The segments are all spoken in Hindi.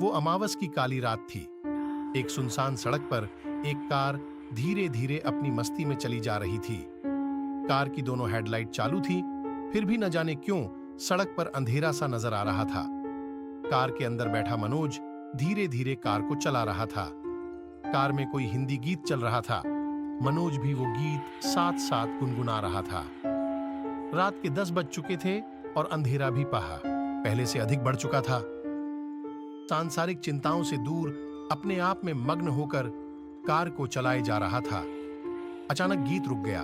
वो अमावस की काली रात थी। एक सुनसान सड़क पर एक कार धीरे धीरे अपनी मस्ती में चली जा रही थी। कार की दोनों हेडलाइट चालू थी, फिर भी न जाने क्यों सड़क पर अंधेरा सा नजर आ रहा था। कार के अंदर बैठा मनोज धीरे धीरे कार को चला रहा था। कार में कोई हिंदी गीत चल रहा था। मनोज भी वो गीत साथ साथ गुनगुना रहा था। रात के 10 बज चुके थे और अंधेरा भी पहले से अधिक बढ़ चुका था। सांसारिक चिंताओं से दूर अपने आप में मग्न होकर कार को चलाए जा रहा था। अचानक गीत रुक गया।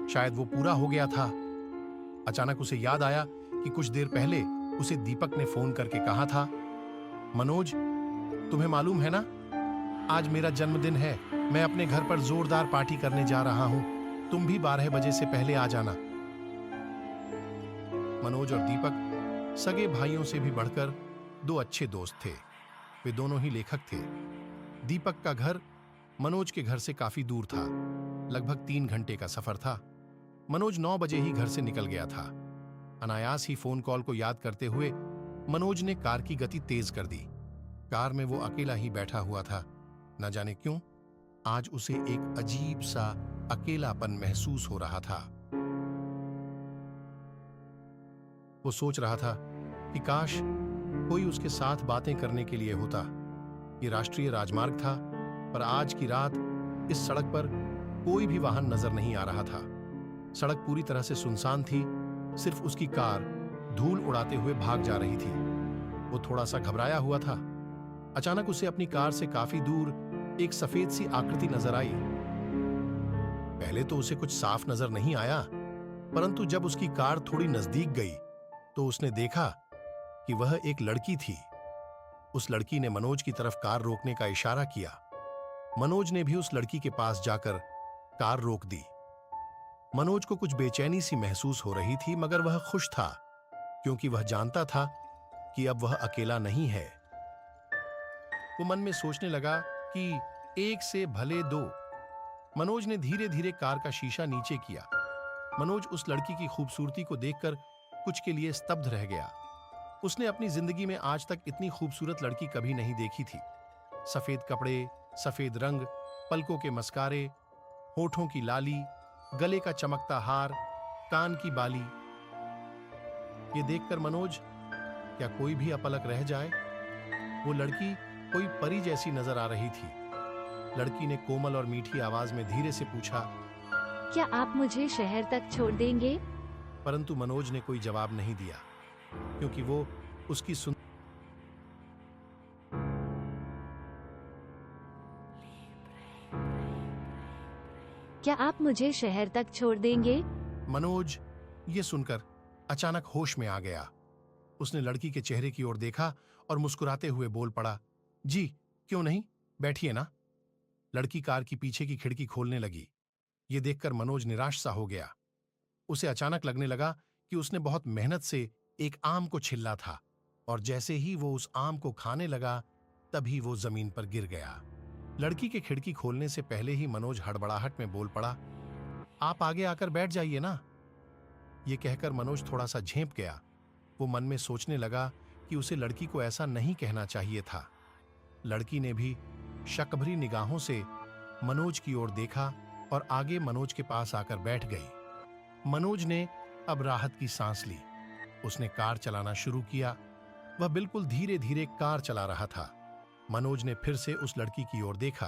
शायद वो पूरा हो गया था। अचानक उसे याद आया कि कुछ देर पहले उसे दीपक ने फोन करके कहा था, मनोज, तुम्हें मालूम है ना, आज मेरा जन्मदिन है। मैं अपने घर पर जोरदार पार्टी करने जा रहा हूं। तुम भी 12 बजे से पहले आ जाना। मनोज और दीपक सगे भाइयों से भी बढ़कर 2 अच्छे दोस्त थे। वे दोनों ही लेखक थे। दीपक का घर मनोज के घर से काफी दूर था। लगभग 3 घंटे का सफर था। मनोज 9 बजे ही घर से निकल गया था। अनायास ही फोन कॉल को याद करते हुए मनोज ने कार की गति तेज कर दी। कार में वो अकेला ही बैठा हुआ था। न जाने क्यों आज उसे एक अजीब सा अकेलापन महसूस हो रहा था। वो सोच रहा था कि काश कोई उसके साथ बातें करने के लिए होता। ये राष्ट्रीय राजमार्ग था, पर आज की रात इस सड़क पर कोई भी वाहन नजर नहीं आ रहा था। सड़क पूरी तरह से सुनसान थी। सिर्फ उसकी कार धूल उड़ाते हुए भाग जा रही थी। वो थोड़ा सा घबराया हुआ था। अचानक उसे अपनी कार से काफी दूर एक सफेद सी आकृति नजर आई। पहले तो उसे कुछ साफ नजर नहीं आया, परंतु जब उसकी कार थोड़ी नजदीक गई तो उसने देखा कि वह एक लड़की थी। उस लड़की ने मनोज की तरफ कार रोकने का इशारा किया। मनोज ने भी उस लड़की के पास जाकर कार रोक दी। मनोज को कुछ बेचैनी सी महसूस हो रही थी, मगर वह खुश था क्योंकि वह जानता था कि अब वह अकेला नहीं है। वो मन में सोचने लगा कि 1 से भले 2। मनोज ने धीरे धीरे कार का शीशा नीचे किया। मनोज उस लड़की की खूबसूरती को देखकर कुछ के लिए स्तब्ध रह गया। उसने अपनी जिंदगी में आज तक इतनी खूबसूरत लड़की कभी नहीं देखी थी। सफेद कपड़े, सफेद रंग, पलकों के मस्कारे, होठों की लाली, गले का चमकता हार, कान की बाली। ये देखकर मनोज, क्या कोई भी अपलक रह जाए? वो लड़की कोई परी जैसी नजर आ रही थी। लड़की ने कोमल और मीठी आवाज में धीरे से पूछा, क्या आप मुझे शहर तक छोड़ देंगे? परंतु मनोज ने कोई जवाब नहीं दिया क्योंकि वो उसकी क्या आप मुझे शहर तक छोड़ देंगे? मनोज ये सुनकर अचानक होश में आ गया। उसने लड़की के चेहरे की ओर देखा और मुस्कुराते हुए बोल पड़ा, जी क्यों नहीं, बैठिए ना। लड़की कार की पीछे की खिड़की खोलने लगी। ये देखकर मनोज निराश सा हो गया। उसे अचानक लगने लगा कि उसने बहुत मेहनत से एक आम को छिला था और जैसे ही वो उस आम को खाने लगा तभी वो जमीन पर गिर गया। लड़की के खिड़की खोलने से पहले ही मनोज हड़बड़ाहट में बोल पड़ा, आप आगे आकर बैठ जाइए ना। ये कहकर मनोज थोड़ा सा झेंप गया। वो मन में सोचने लगा कि उसे लड़की को ऐसा नहीं कहना चाहिए था। लड़की ने भी शक भरी निगाहों से मनोज की ओर देखा और आगे मनोज के पास आकर बैठ गई। मनोज ने अब राहत की सांस ली। उसने कार चलाना शुरू किया। वह बिल्कुल धीरे धीरे कार चला रहा था। मनोज ने फिर से उस लड़की की ओर देखा।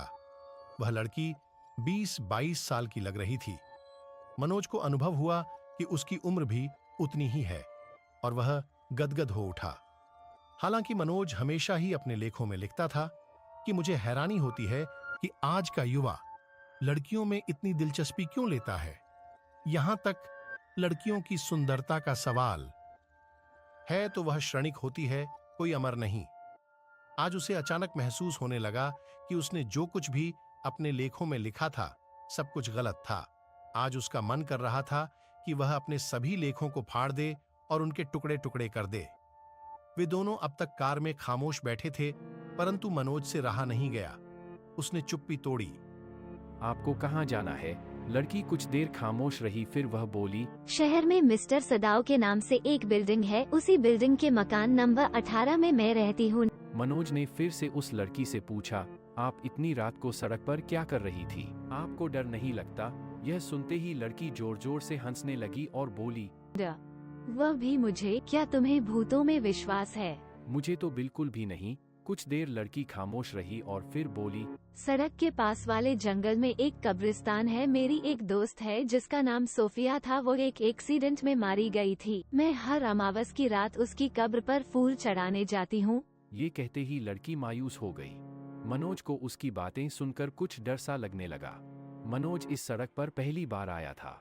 वह लड़की 20-22 साल की लग रही थी। मनोज को अनुभव हुआ कि उसकी उम्र भी उतनी ही है और वह गदगद हो उठा। हालांकि मनोज हमेशा ही अपने लेखों में लिखता था कि मुझे हैरानी होती है कि आज का युवा लड़कियों में इतनी दिलचस्पी क्यों लेता है। यहां तक लड़कियों की सुंदरता का सवाल है तो वह क्षणिक होती है, कोई अमर नहीं। आज उसे अचानक महसूस होने लगा कि उसने जो कुछ भी अपने लेखों में लिखा था सब कुछ गलत था। आज उसका मन कर रहा था कि वह अपने सभी लेखों को फाड़ दे और उनके टुकड़े टुकड़े कर दे। वे दोनों अब तक कार में खामोश बैठे थे, परंतु मनोज से रहा नहीं गया। उसने चुप्पी तोड़ी। आपको कहाँ जाना है? लड़की कुछ देर खामोश रही, फिर वह बोली, शहर में मिस्टर सदाव के नाम से एक बिल्डिंग है, उसी बिल्डिंग के मकान नंबर 18 में मैं रहती हूँ। मनोज ने फिर से उस लड़की से पूछा, आप इतनी रात को सड़क पर क्या कर रही थी? आपको डर नहीं लगता? यह सुनते ही लड़की जोर जोर से हंसने लगी और बोली, वह भी मुझे। क्या तुम्हें भूतों में विश्वास है? मुझे तो बिल्कुल भी नहीं। कुछ देर लड़की खामोश रही और फिर बोली, सड़क के पास वाले जंगल में एक कब्रिस्तान है। मेरी एक दोस्त है जिसका नाम सोफिया था। वो एक एक्सीडेंट में मारी गई थी। मैं हर अमावस की रात उसकी कब्र पर फूल चढ़ाने जाती हूँ। ये कहते ही लड़की मायूस हो गई। मनोज को उसकी बातें सुनकर कुछ डर सा लगने लगा। मनोज इस सड़क पर पहली बार आया था।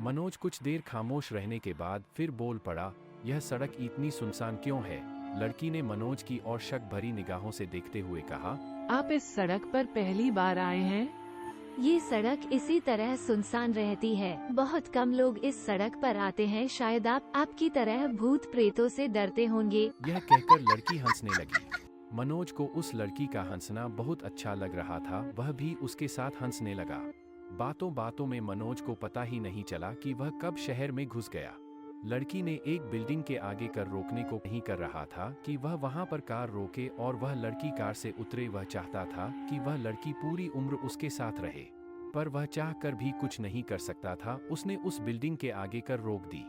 मनोज कुछ देर खामोश रहने के बाद फिर बोल पड़ा, यह सड़क इतनी सुनसान क्यों है? लड़की ने मनोज की ओर शक भरी निगाहों से देखते हुए कहा, आप इस सड़क पर पहली बार आए हैं? ये सड़क इसी तरह सुनसान रहती है। बहुत कम लोग इस सड़क पर आते हैं। शायद आपकी तरह भूत प्रेतों से डरते होंगे। यह कहकर लड़की हंसने लगी। मनोज को उस लड़की का हंसना बहुत अच्छा लग रहा था। वह भी उसके साथ हंसने लगा। बातों बातों में मनोज को पता ही नहीं चला कि वह कब शहर में घुस गया। लड़की ने एक बिल्डिंग के आगे कर रोकने को नहीं कर रहा था कि वह वहां पर कार रोके और वह लड़की कार से उतरे। वह चाहता था कि वह लड़की पूरी उम्र उसके साथ रहे, पर वह चाह कर भी कुछ नहीं कर सकता था। उसने उस बिल्डिंग के आगे कर रोक दी।